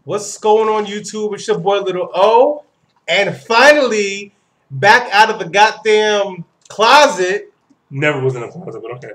What's going on YouTube? It's your boy Little O. And finally, back out of the goddamn closet Never was in a closet, but okay.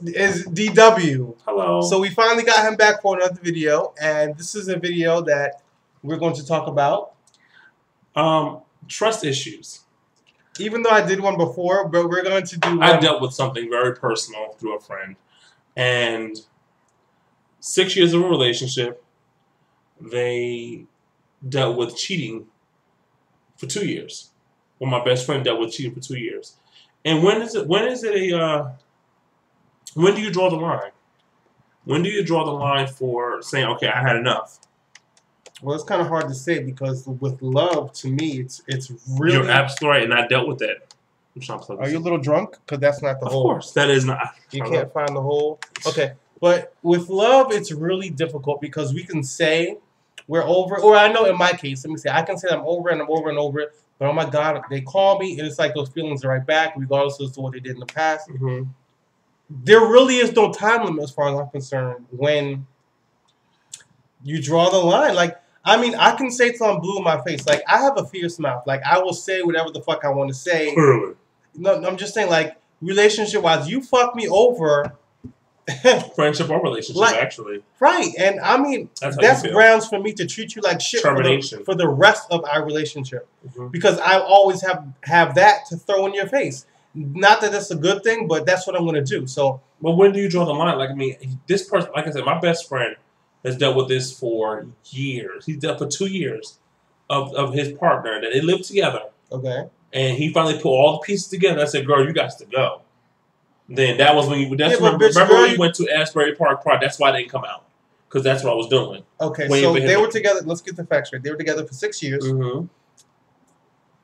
is DW. Hello. So we finally got him back for another video. And this is a video that we're going to talk about. Trust issues. Even though I did one before, but we're going to do one. I dealt with something very personal through a friend. And 6 years of a relationship, they dealt with cheating for 2 years. Well, my best friend dealt with cheating for 2 years. And when do you draw the line? When do you draw the line for saying, okay, I had enough? Well, it's kind of hard to say because with love, to me, it's really... You're absolutely right, and I dealt with that. Are you a little drunk? Because that's not the hole. Of course, that is not. You can't find the hole? Okay. But with love, it's really difficult because we can say we're over, or I know in my case, let me say, I can say I'm over and I'm over and over it, but oh my God, they call me, and it's like those feelings are right back, regardless as to what they did in the past. Mm-hmm. There really is no time limit as far as I'm concerned when you draw the line. Like, I mean, I can say till I'm blue in my face. Like, I have a fierce mouth. Like, I will say whatever the fuck I want to say. Clearly. No, I'm just saying, like, relationship-wise, you fuck me over. Friendship or relationship, like, actually. Right. And, I mean, that's grounds for me to treat you like shit for the rest of our relationship. Mm-hmm. Because I always have that to throw in your face. Not that that's a good thing, but that's what I'm going to do. So, well, when do you draw the line? Like, I mean, this person, like I said, my best friend has dealt with this for years. He's dealt for 2 years of his partner that they lived together. Okay. And he finally put all the pieces together. I said, "Girl, you got to go." Then that was when you. That's remember when you went to Asbury Park. That's why they didn't come out, because that's what I was doing. Okay, so they were together. Let's get the facts right. They were together for 6 years. Mm-hmm.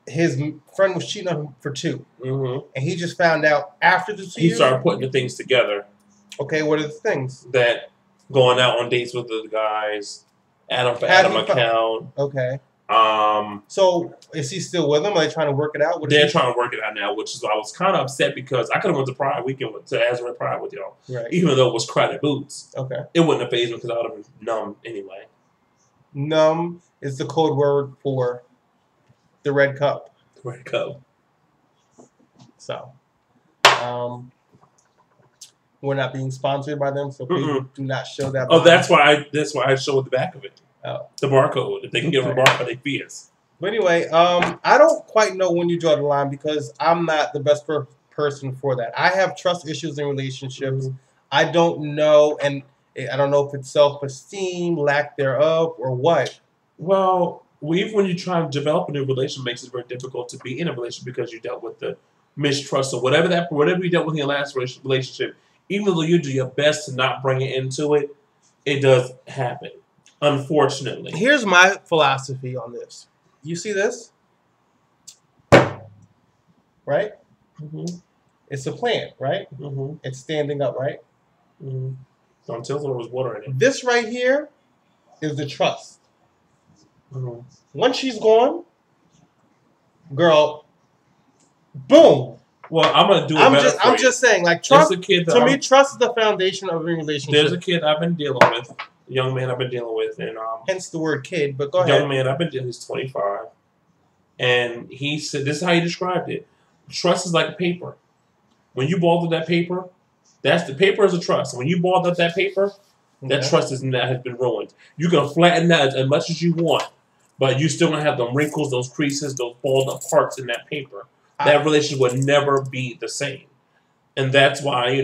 His friend was cheating on him for 2, mm-hmm. and he just found out after the 2 years. He started putting the things together. Okay, what are the things? That going out on dates with the guys, Adam account. Okay. So is he still with them? Are they trying to work it out? They're trying to work it out now, which is I was kind of upset because I could have went to Pride weekend to Asbury Pride with y'all, right? Even though it was crowded boots. Okay. It wouldn't have fazed me because I would have been numb anyway. Numb is the code word for the red cup. The red cup. So, we're not being sponsored by them, so please do not show that. Oh, that's why I showed the back of it. Oh. The barcode. If they can give a barcode, they fee us. But anyway, I don't quite know when you draw the line because I'm not the best person for that. I have trust issues in relationships. Mm-hmm. I don't know, and I don't know if it's self-esteem, lack thereof, or what. Well, even when you try to develop a new relationship, it makes it very difficult to be in a relationship because you dealt with the mistrust or whatever you dealt with in your last relationship. Even though you do your best to not bring it into it, it does happen. Unfortunately. Here's my philosophy on this. You see this? Right? Mm-hmm. It's a plant, right? Mm-hmm. It's standing up, right? Mm-hmm. So until there was water in it. This right here is the trust. Mm-hmm. Once she's gone, girl, boom. Well, I'm gonna do it I'm just saying, like, trust. To me, trust is the foundation of a relationship. There's a kid I've been dealing with, a young man I've been dealing with, and hence the word kid. But go ahead. Young man I've been dealing. He's 25, and he said this is how he described it. Trust is like a paper. When you balled up that paper, the paper is a trust. When you balled up that paper, that trust has been ruined. You can flatten that as much as you want, but you still gonna have them wrinkles, those creases, those balled up parts in that paper. That relationship would never be the same. And that's why,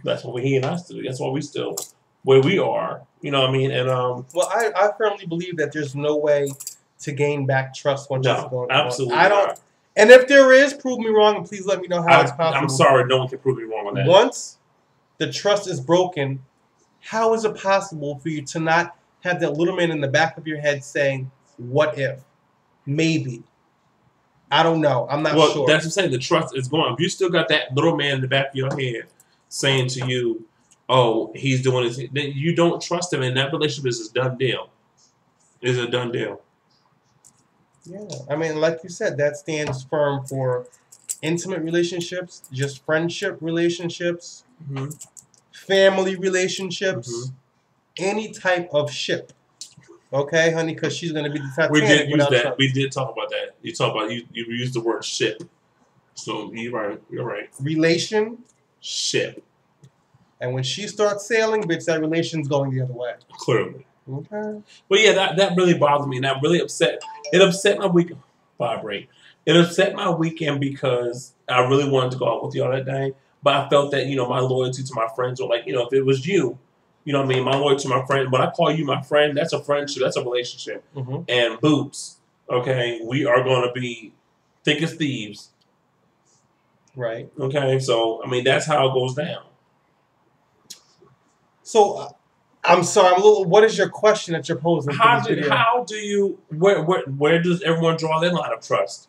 that's what he and I still do. That's why we still where we are. You know what I mean? And well, I firmly believe that there's no way to gain back trust once it's going on. Absolutely. I don't. Not. And if there is, prove me wrong and please let me know how it's possible. I'm sorry, no one can prove me wrong on that. Once the trust is broken, how is it possible for you to not have that little man in the back of your head saying, what if? Maybe. I don't know. I'm not sure. Well, that's what I'm saying. The trust is gone. If you still got that little man in the back of your head saying to you, oh, he's doing this, then you don't trust him, and that relationship is a done deal. It's a done deal. Yeah. I mean, like you said, that stands firm for intimate relationships, just friendship relationships, family relationships, any type of ship. Okay, honey, because she's gonna be the We Titanic did use without that. trust. We did talk about that. You talk about you used the word ship. So you're right. You're right. Relation, Ship. and when she starts sailing, bitch, that relation's going the other way. Clearly. Okay. But yeah, that really bothered me, and that really upset. It upset my week. Vibrate. It upset my weekend because I really wanted to go out with y'all that day, but I felt that my loyalty to my friends, or like if it was you, what I mean, my loyalty to my friend. When I call you my friend, that's a friendship. That's a relationship. Mm-hmm. And boots, okay, we are going to be thick as thieves. Right. Okay, so I mean that's how it goes down. So, I'm sorry. I'm a little. What is your question that you're posing for this video? How do you where does everyone draw their line of trust?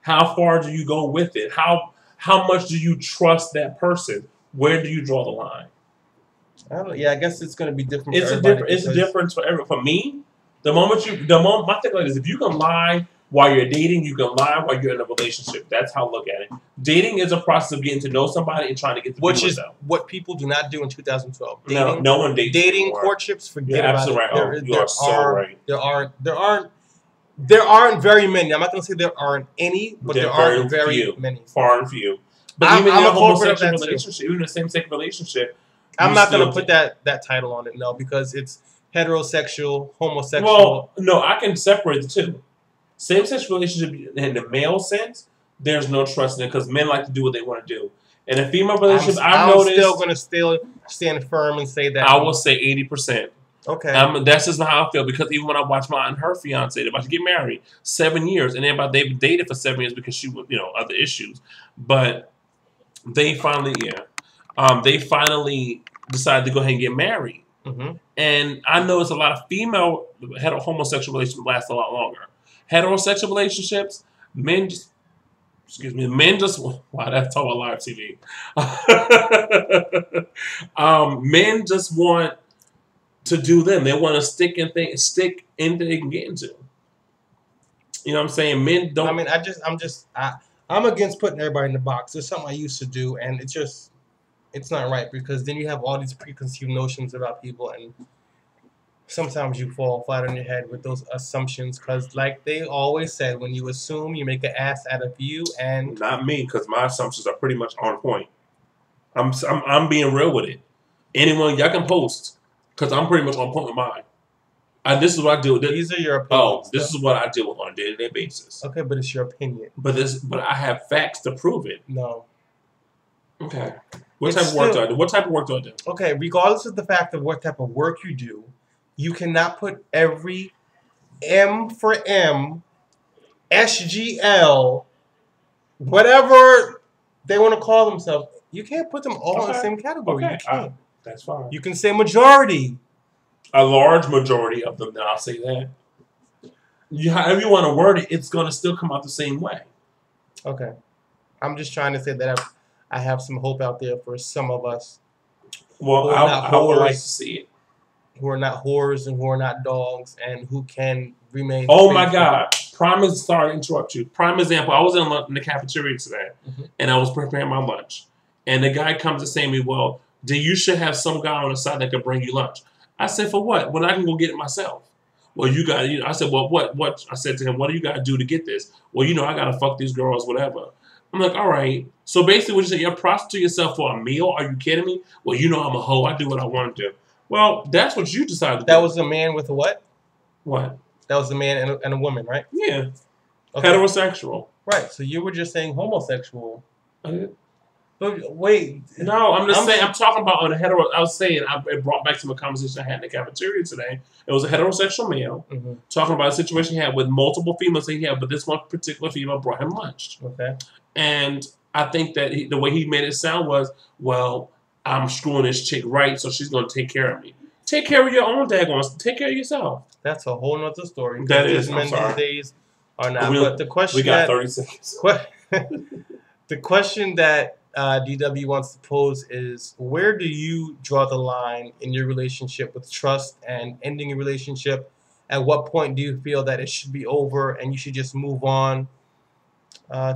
How far do you go with it? How much do you trust that person? Where do you draw the line? I don't know. Yeah, I guess it's going to be different. It's a difference for everyone. For me, my thing is if you can lie while you're dating, you can lie while you're in a relationship. That's how I look at it. Dating is a process of getting to know somebody and trying to get to which know is them. what people do not do in 2012. Dating, no one dates dating anymore. courtships. Forget You're about absolutely it. right. You are so right. There aren't very many. I'm not going to say there aren't any, but there aren't very many. Far and few. But I'm even in a a culprit of homosexual that relationship, too. even in a same-sex relationship, I'm not going to put that title on it, no, because it's heterosexual, homosexual. Well, no, I can separate the two. Same-sex relationship in the male sense, there's no trust in it because men like to do what they want to do. In a female relationship, I'm still going to stand firm and say that. I will say 80%. Okay. That's just not how I feel because even when I watch my and her fiance, they're about to get married 7 years, and they've dated for 7 years because she was, other issues, but they finally, decided to go ahead and get married. Mm-hmm. And I notice a lot of female homosexual relationships last a lot longer. Heterosexual relationships, men just wow, that's all live TV. Men just want to do them. They want to stick in things they can get into. You know what I'm saying? Men don't. I mean, I'm against putting everybody in the box. It's something I used to do, and it's not right because then you have all these preconceived notions about people, and sometimes you fall flat on your head with those assumptions because, like they always said, when you assume, you make an ass out of you. And not me, because my assumptions are pretty much on point. I'm being real with it. Anyone y'all can post because I'm pretty much on point with mine. This is what I do. These are your opinions. This is what I deal with on a day-to-day basis. Okay, but it's your opinion. But I have facts to prove it. No. Okay. What type of work do I do? What type of work do I do? Okay, regardless of the fact of what type of work you do, you cannot put every M for M, SGL, whatever they want to call themselves. You can't put them all in the same category. Okay. You can't. That's fine. You can say majority. A large majority of them, I'll say that. However you want to word it, it's going to still come out the same way. Okay. I'm just trying to say that I have some hope out there for some of us. Well, I would like to see it. Who are not whores and who are not dogs and who can remain. Oh my God. Sorry to interrupt you. Prime example, I was in the cafeteria today, and I was preparing my lunch. And the guy comes to say to me, well, you should have some guy on the side that can bring you lunch. I said, for what? When I can go get it myself. Well, you got I said, well, what? I said to him, what do you got to do to get this? Well, I got to fuck these girls, whatever. I'm like, all right. So basically what you say, you're prostitute yourself for a meal? Are you kidding me? Well, I'm a hoe. I do what I want to do. Well, that's what you decided to do. That was a man with a what? What? That was a man and a woman, right? Yeah. Okay. Heterosexual. Right. So you were just saying homosexual. But wait. No, I'm just saying. I'm talking about on a hetero. I was saying it brought back to my conversation I had in the cafeteria today. It was a heterosexual male talking about a situation he had with multiple females that he had, but this one particular female brought him lunch. Okay. And I think that the way he made it sound was, well, I'm screwing this chick right, so she's going to take care of me. Take care of your own daggone. Take care of yourself. That's a whole nother story. That is. Men these days are not. But the question we got 30 seconds. The question that DW wants to pose is, where do you draw the line in your relationship with trust and ending a relationship? At what point do you feel that it should be over and you should just move on?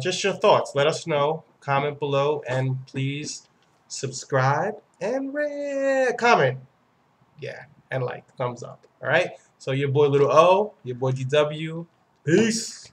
Just your thoughts. Let us know. Comment below and please subscribe and comment. Yeah, and like. Thumbs up. All right? So your boy Little O, your boy DW. Peace.